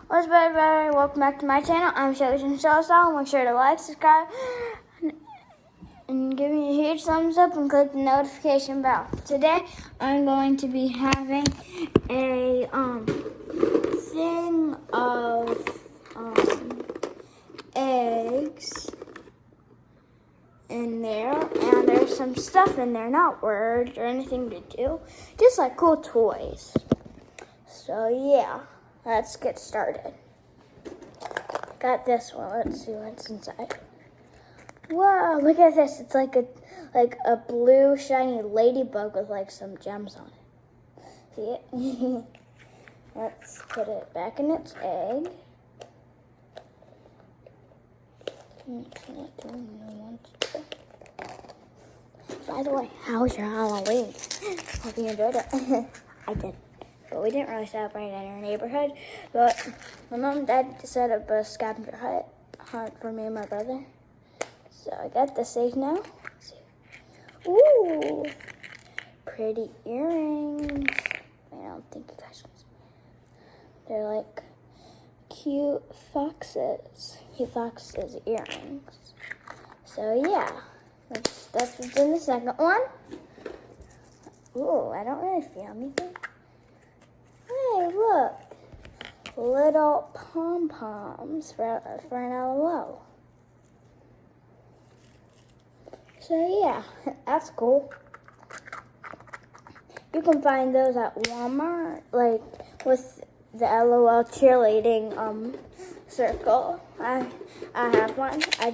What's up, everybody? Welcome back to my channel. I'm Shelly from Shellstyle. Make sure to like, subscribe, and give me a huge thumbs up and click the notification bell. Today, I'm going to be having a thing of eggs in there, and there's some stuff in there, not words or anything to do, just like cool toys. So yeah, let's get started. Got this one. Let's see what's inside. Whoa, look at this. It's like a blue shiny ladybug with like some gems on it. See it? Let's put it back in its egg. It's not doing what I want it to. By the way, how was your Halloween? Hope you enjoyed it. I did. But we didn't really celebrate in our neighborhood. But my mom and dad set up a scavenger hunt for me and my brother. So I got this egg now. Let's see. Ooh, pretty earrings. I don't think you guys can see. They're like cute foxes earrings. So yeah, that's what's in the second one. Ooh, I don't really feel anything. Hey, look, little pom-poms for an LOL. So yeah, that's cool. You can find those at Walmart, like with the LOL cheerleading circle. I have one. I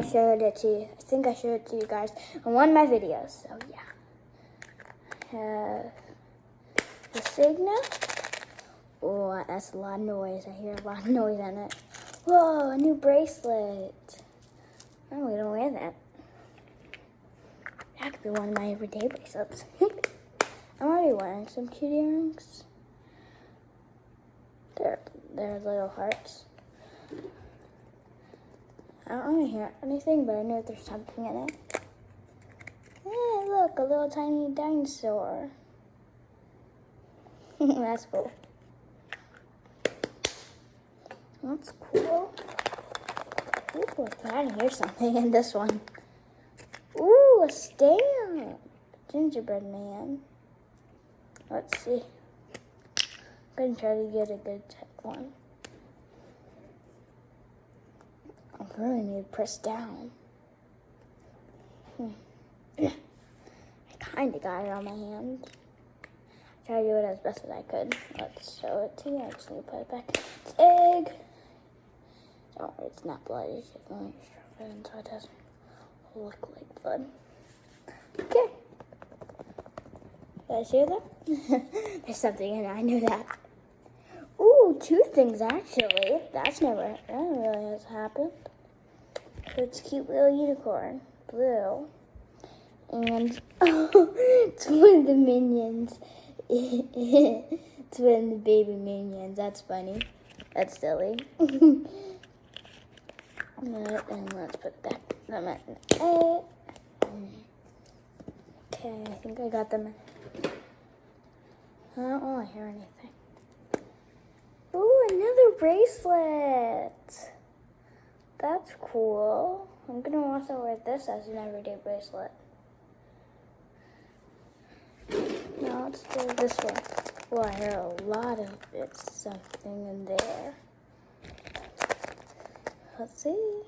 showed it to you. I think I showed it to you guys in one of my videos. So yeah. The Signa. Oh, that's a lot of noise. I hear a lot of noise in it. Whoa, a new bracelet. Oh, we don't wear that. That could be one of my everyday bracelets. I'm already wearing some cute earrings. They're little hearts. I don't really hear anything, but I know there's something in it. Hey, look, a little tiny dinosaur. That's cool. That's cool. Ooh, I can hear something in this one. Ooh, a stamp. Gingerbread man. Let's see. I'm gonna try to get a good one. I really need to press down. I kinda got it on my hand. Try to do it as best as I could. Let's show it to you. I just need to put it back. It's egg. Don't worry, it's not bloody. Let me shove it in so it doesn't look like blood. Okay. Did I see that? There's something in it. I knew that. Ooh, two things actually. That really has happened. So it's a cute little unicorn. Blue. And it's one of the minions. It's one of the baby minions. That's funny. That's silly. And let's put it back. Okay, I think I got them. I don't want to hear anything. Ooh, another bracelet. That's cool. I'm going to also wear this as an everyday bracelet. Now let's do this one. Well, I hear a lot of something in there. Let's see.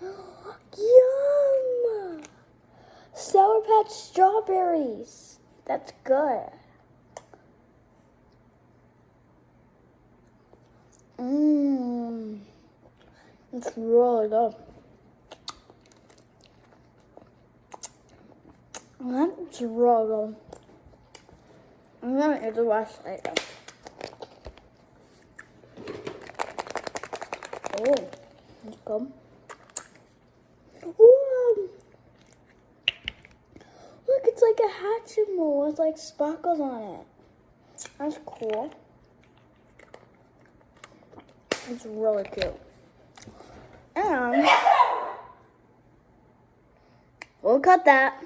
Yum! Sour Patch strawberries. That's good. It's really good. That's really good. I'm gonna eat the rest later. Oh, that's good. Whoa! Look, it's like a Hatchimal with like sparkles on it. That's cool. It's really cute. And we'll cut that.